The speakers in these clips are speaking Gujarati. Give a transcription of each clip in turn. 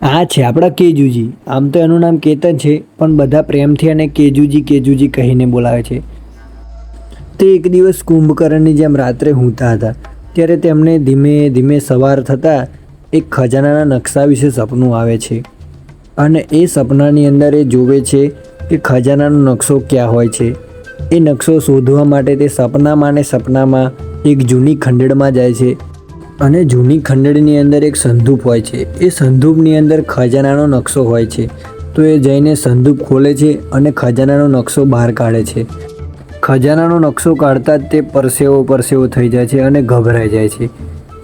આ છે આપણા કેજુજી. આમ તો એનું નામ કેતન છે, પણ બધા પ્રેમથી અને કેજુજી કેજુજી કહીને બોલાવે છે. તે એક દિવસ કુંભકર્ણની જેમ રાત્રે ઊંઘતા હતા, ત્યારે તેમને ધીમે ધીમે સવાર થતાં એક ખજાનાના નકશા વિશે સપનું આવે છે. અને એ સપનાની અંદર એ જોવે છે કે ખજાનાનો નકશો ક્યાં હોય છે. એ નકશો શોધવા માટે તે સપનામાં ને સપનામાં એક જૂની ખંડેરમાં જાય છે. અને જૂની ખંડેરની અંદર એક સંદૂક હોય છે. એ સંદૂકની અંદર ખજાનાનો નકશો હોય છે. તો એ જઈને સંદૂક ખોલે છે અને ખજાનાનો નકશો બહાર કાઢે છે. ખજાનાનો નકશો કાઢતા જ તે પરસેવો થઈ જાય છે અને ગભરાઈ જાય છે.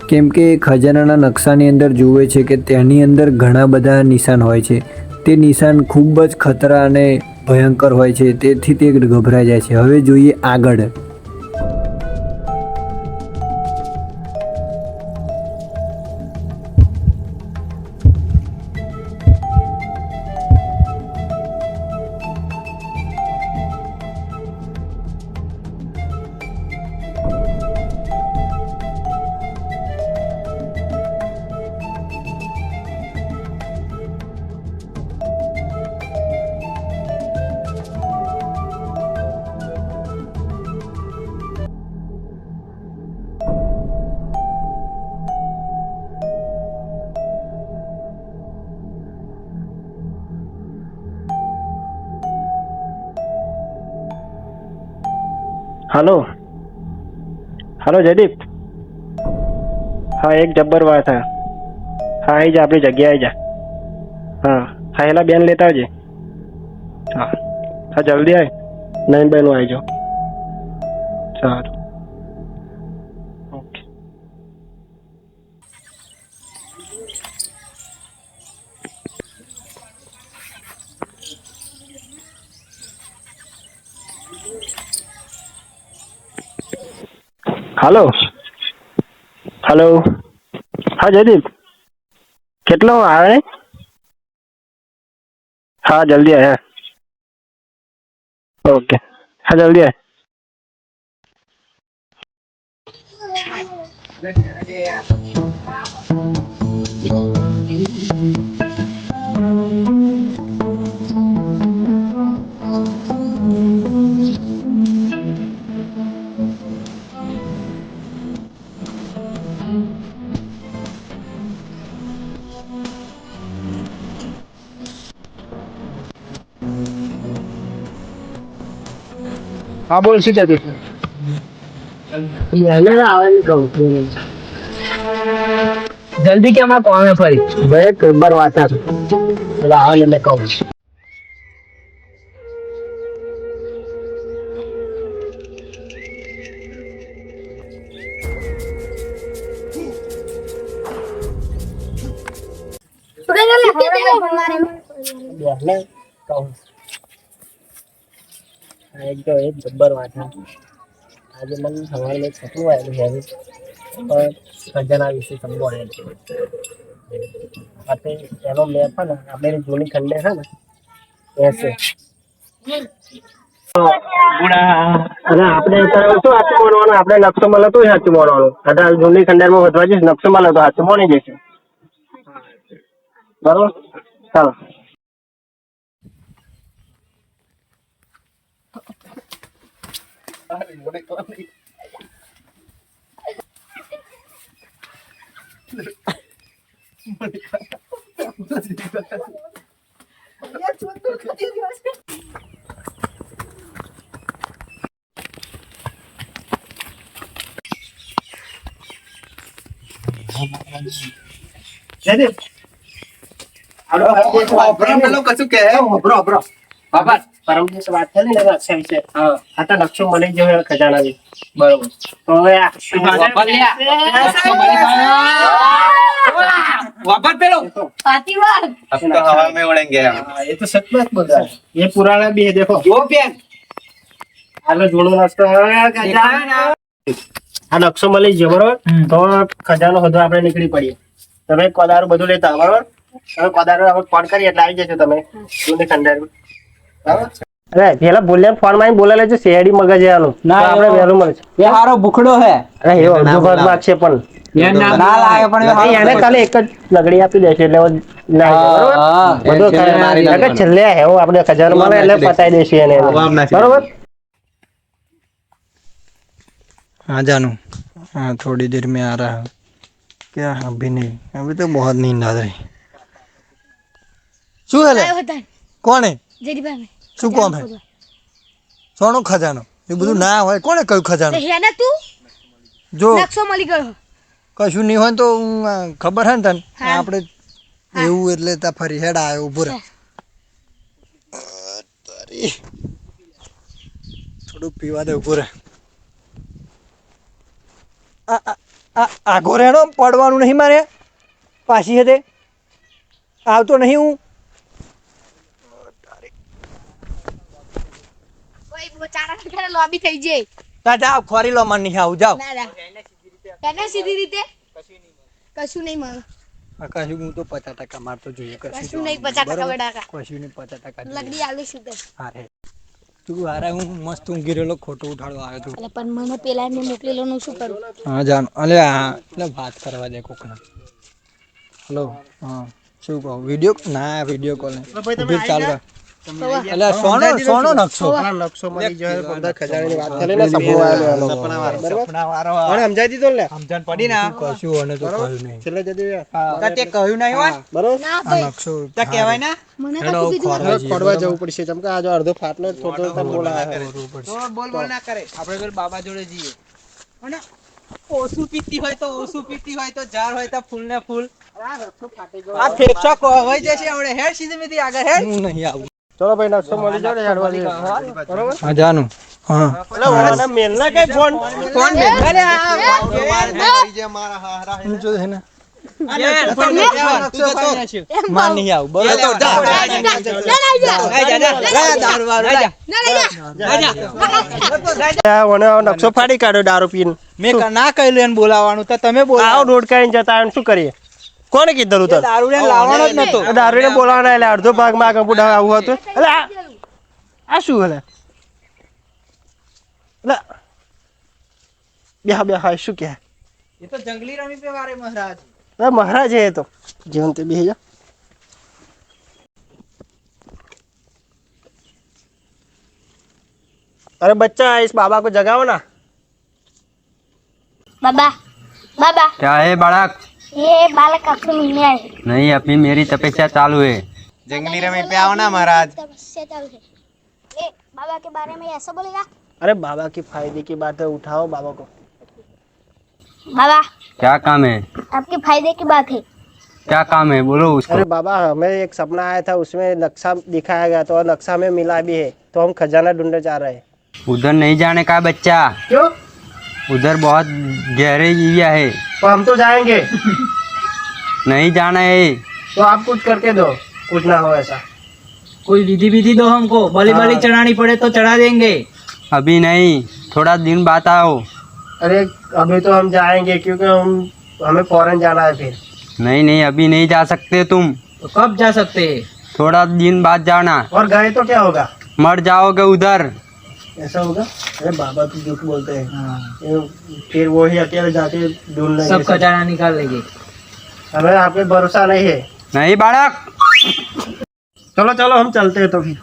કેમ કે ખજાનાના નકશાની અંદર જુએ છે કે તેની અંદર ઘણા બધા નિશાન હોય છે. તે નિશાન ખૂબ જ ખતરા અને ભયંકર હોય છે. તેથી તે ગભરાઈ જાય છે. હવે જોઈએ આગળ. Hello hello Jaideep. हाँ एक जब्बर बात है. हाँ आई जा अपनी जगह आई जा. हाँ हाँ हेला बेन लेता है. हाँ हाँ जल्दी आए. नहीं बेन आई जाओ. सारू ओके. Hello hello. हाँ जयदीप કેટલો આવે? हाँ जल्दी आया. ओके हाँ जल्दी आए. हाँ बोल શું જતું જલ્દી કેમ આ કોમે ફરી ભાઈ ખબર વાતા આવો ને મેં કહું. એક તો એક જબ્બર વાત છે. આજે મને સવારે એક સપનું આવેલું છે, પણ ખજાના વિશે સપનું આવેલું છે. આપણે એનો મેપ છે ને આપણે જૂની ખંડે છે ને એ છે. અને આપણે શું સાચું માનવાનું? આપણે નકશો મળે તો સાચું માનવાનું. અત્યારે જૂની ખંડેરમાં વધવા જઈશ, નકશો મળે તો સાચું માની જશે. બરોબર ચાલો. જયદીપ પરમ દિવસે વાત થઈ ને નકશા વિશે. હા તો નકશો મળી ગયો ખજાના વિશે. બરોબર. તો હવે વાપર પેલો ये तो सच बात बोल रहा है. ये पुराना भी है देखो. જો પેન હાલો જૂનો નકશો આ નકશો મળી ગયો બરોબર. તો ખજાનો hodવા આપણે નીકળી પડીએ. તમે કોદારો બધું લેતા બરોબર. તમે કોદારો હવે ફોન કરી એટલે આવી જજો તમે જૂની ખંડેર. બરાબર. અરે પેલા બોલ્યા ફોન માં બોલે લેજો શેરડી મગજ આનું ના આપણે વહેલું મળશે. એ હારો ભૂખડો હે. અરે એવો ભાગ છે પણ ના લાગે પણ એને ખાલી એક જ લગડી આપી દેશે એટલે બધું ખજાનો છેલ્લે હેવો આપણે ખજાનો મળે એટલે પતાઈ દઈશું એને બરોબર हाँ जानू हाँ थोड़ी देर में आ रहा है क्या अभी नहीं अभी तो बहुत नींद आ रही શું હેલે કોણ હે શું કોમ હે સોનો ખજાનો એ બધું ના હોય કોણે કયું ખજાનો જો કશું નહીં હોય તો ખબર હે ને તને આપણે એવું એટલે તા ફરી હેડા આવ્યો ઉભો રહે થોડું પીવા દે ઉભો રહે આગો રેડો પડવાનું નહીં મારે પાછી હતે આવતો નહીં હું લોબી થઈ જાય તા જાવ ખોરી લો મને નહીં આવું જાવ તને સીધી રીતે કશું નહીં મળે કશું હું તો 50% મારતો જોઈએ કશું નહીં 50% બડાકા કશું નહીં 50% લગડી આલુ સીધે હારે તું હારે હું મસ્ત ઊંઘી રહેલો ખોટો ઉઠાડવા આવ્યો તું એટલે પણ મને પેલા મેં મોકલેલો નું શું કરું હા જાન અલે હા એટલે વાત કરવા દે કોકના હેલો હા શું કહો વિડિયો ના વિડિયો કોલ ઉભી ચાલ કર એટલે સોનો નકશો નકશો મળી જાય બધા ખજાનાની વાત ચાલે ને સપના વાળો મને સમજાઈ દીધો લે સમજણ પડી ને કશું અને તો કહ્યું નહીં છેલ્લે જદી તે કહ્યું નહીં હોય બરોબર ના ભાઈ નકશો તો કહેવાય ને મને કશું કીધું ખોડવા જવું પડશે ચમકે આ જો અડધો ફાટલો થોડો તને બોલાવે બોલ ના કરે આપણે પેલા બાબા જોડે જઈએ અને ઓછું પીતી હોય તો ઓછું પીતી હોય તો ઝાડ હોય તો ફૂલ ને ફૂલ આ ફેફસા કોવાઈ જશે આપણે હેડ સીધી મીધી આગળ હેડ હું નહીં આવું ચલો ભાઈ નકશો મળી જાવ ને હેડવા દે બરોબર હા જાનું હા એટલે ઓના મેલ ના કઈ ફોન કોણ બે અરે હું જો હે ને માર નહીં આવું બરોબર ઓને નકશો ફાડી કાઢ્યો દારૂ પીને મેં ના કહ્યું એને બોલાવવાનું તો તમે બોલાવો આવો રોડ કાઢીને જતા હોય ને શું કરીએ કોને કીધું તને દારૂ ને લાવવાનો જ નતો દારૂને બોલાવાના એટલે અડધો ભાગ માં કમ્પ્યુટર આવું હતું એટલે આ શું એટલે બે હા શું કે એ તો જંગલી રમી પે વારે મહારાજ महाराज है तो जीवन ते भेजा अरे बच्चा इस बाबा को जगाओ ना बाबा बाबा क्या है बालक? ये बालक आपसे मिलने आए नहीं, अभी मेरी तपस्या चालू है। जंगली रमी पे आओ ना महाराज। तपस्या चालू है ए बाबा के बारे में ऐसा बोलेगा अरे बाबा की फायदे की बात है उठाओ बाबा को बाबा क्या काम है? आपके फायदे की बात है क्या काम है बोलो उसको। अरे बाबा हमें एक सपना आया था उसमें नक्शा दिखाया गया तो नक्शा में मिला भी है तो हम खजाना ढूंढने जा रहे हैं। उधर नहीं जाने का बच्चा। क्यों? उधर बहुत गहरे एरिया है। तो हम तो जाएंगे। नहीं जाना है। तो आप कुछ करके दो कुछ ना हो ऐसा। कोई विधि विधि दो हमको, बलि बलि चढ़ानी पड़े तो चढ़ा देंगे। अभी नहीं, थोड़ा दिन बाद आओ। अरे अभी तो हम जाएंगे क्योंकि हमें फौरन जाना है फिर। नहीं नहीं, अभी नहीं जा सकते तुम। तो कब जा सकते हैं? थोड़ा दिन बाद जाना। और गए तो क्या होगा? मर जाओगे उधर। ऐसा होगा? अरे बाबा तो झूठ बोलते हैं। फिर वो ही अकेले जाके ढूंढ लेंगे सब खजाना निकाल लेंगे। हमें आप पे भरोसा नहीं है। नहीं बालक। चलो चलो हम चलते हैं तो फिर।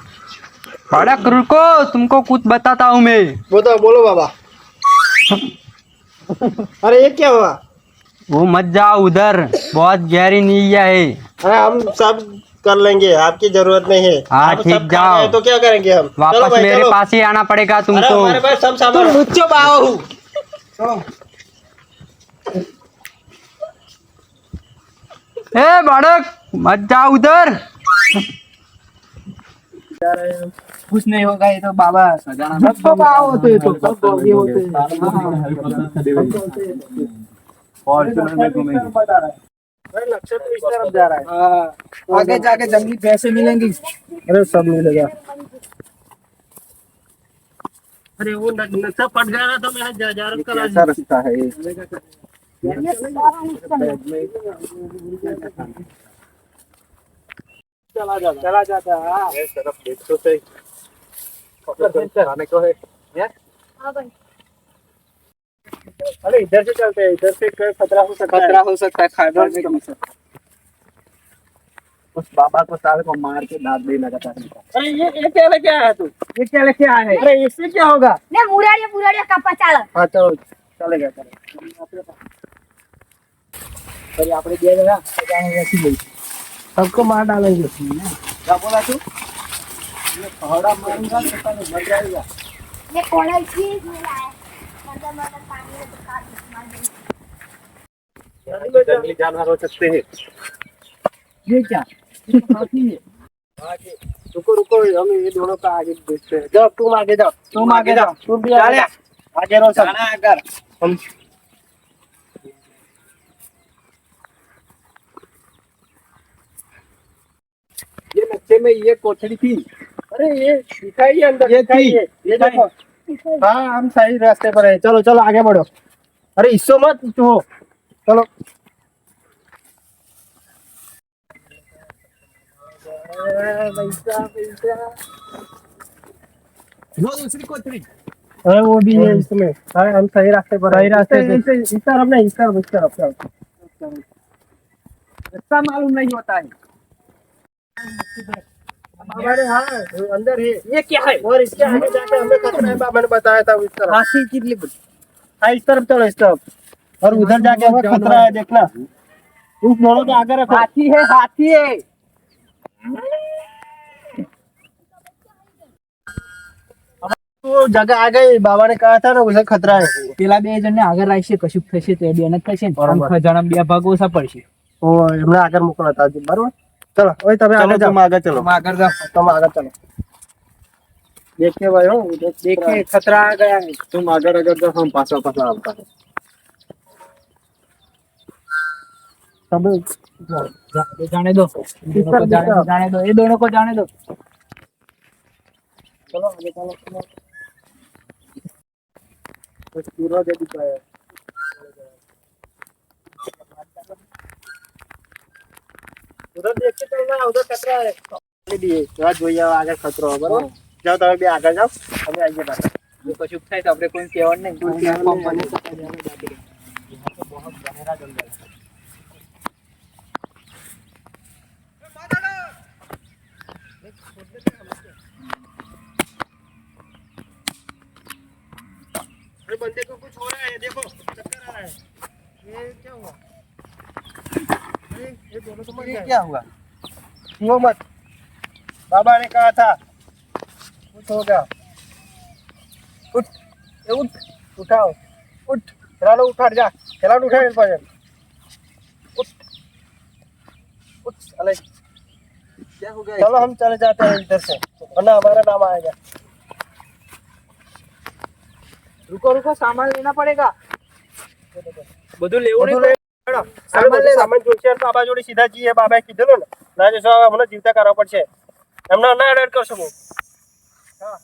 बालक रुको, तुमको कुछ बताता हूँ मैं। बोलो बाबा। अरे ये क्या हुआ? वो मत जाओ उधर, बहुत गहरी नीया है। अरे हम सब कर लेंगे, आपकी जरूरत नहीं है। हाँ, आप ठीक, सब खा जाओ। गए तो क्या करेंगे हम? चलो वापस भाई, मेरे चलो। पास ही आना पड़ेगा अरे तुमको। हमारे पास सब सामान। मुझे बाओ हूँ। ए बालक मत जाओ उधर। कुछ नहीं होगा, ये तो बाबा खजाना सब बाओ होते हैं, तो सब बॉडी होते हैं। नक्शा तो इस तरफ जा रहा है। आगे जाके जंगली पैसे मिलेंगे। अरे सब मिलेगा। अरे वो नक्शा फट गया ना तो मैं जा रहा रास्ता है। चला जाता हाँ। तरफ देखो सही खाने को है। हाँ भाई अरे इधर से चलते हैं, इधर से खतरा हो सकता है। खतरा हो सकता है, खाइबर में कम से उस बाबा को साले को मार के दांत भी लगाता है। अरे ये क्या लेके आया तू? ये क्या लेके आया है? अरे इससे क्या होगा? ને મુરાડિયા મુરાડિયા કાપા ચાલે हाँ चलो चलेगा अरे આપણે બે જણા બધાને બેસી લઈશું सबको मार डालेंगे क्या बोला तू ये पहाड़ा मारूंगा तो तने मर जाएगा ને કોણે કી લાયા મરદા મરદા પાણી રે તો કાટ માર દે जंगली जानवर हो सकते हैं ये क्या हाथी है रुको रुको हम ये दोनों का आगे देखते हैं जाओ तुम आगे जाओ तुम भी आगे जाओ आगे रहो सब हम ये नक्शे में ये कोठरी थी अरे ये दिखाई अंदर ये थी ये देखो हाँ हम सही रास्ते पर है चलो चलो आगे बढ़ो अरे इसको मत हो चलो वो दूसरी कोठरी अरे वो भी है इसमें हाँ हम सही रास्ते पर सही रास्ते इस तरफ नहीं इस तरफ इसका मालूम नहीं होता है हमारे हाँ अंदर है ये क्या है और इसके आगे जाके हमें खतरा है बाबा ने बताया था इस तरफ हाथी की हाँ इस तरफ चलो इस तरफ और उधर जाके हमें खतरा है देखना उस दोनों के आगे रखो हाथी है वो जगह आ गई बाबा ने कहा था ना उसे खतरा है પેલા બે જણને આગળ રાખશે કશું થશે તો એ બે ને થશે ને બરાબર. ખજાના બે ભાગ ઓછા પડશે वो हमने आगे मोकला था बराबर चलो ओए तब आगे जाओ तुम आगे चलो તમે આગળ જાઓ तुम आगे चलो देखिए भाई हो देखिए खतरा आ गया है तुम आगे अगर तो हम पासा पासा आपका सब જાણે દો એ दोनों को जाने दो ये दोनों को जाने दो चलो आगे चलो कुछ पूरा दे दिखाया उधर देखते चलना उधर खतरा है दिए रात भैया आगे खतरा हो बराबर जाओ તમે બે આગળ જાઓ અમે આવીએ પાછા જો કશું થાય તો આપણે કોઈ કહેવાનું નહીં કોઈ કહેવાનું નહીં. बहुत गहरा जंगल है अरे बंदे को कुछ हो रहा है देखो चक्कर आ रहा है ये क्या हुआ अरे ये दोनों तो मर गए क्या हुआ वो मत बाबा ने कहा था कुछ हो गया उठ ये उठ उठाओ उठ चलो उठा जा चला उठा इस पर उठ उठ चले क्या हो गया चलो हम चले जाते हैं इधर से वरना हमारा नाम आएगा रुको रुको सामान लेना पड़ेगा બધું લેવું બધું નહીં લઈ સામાન જોઈશે બાબા જોડે સીધા જઈએ બાબાએ કીધેલું ને ના જશો અમને જીવતા કરવા પડશે એમને ના એડ કરશો હા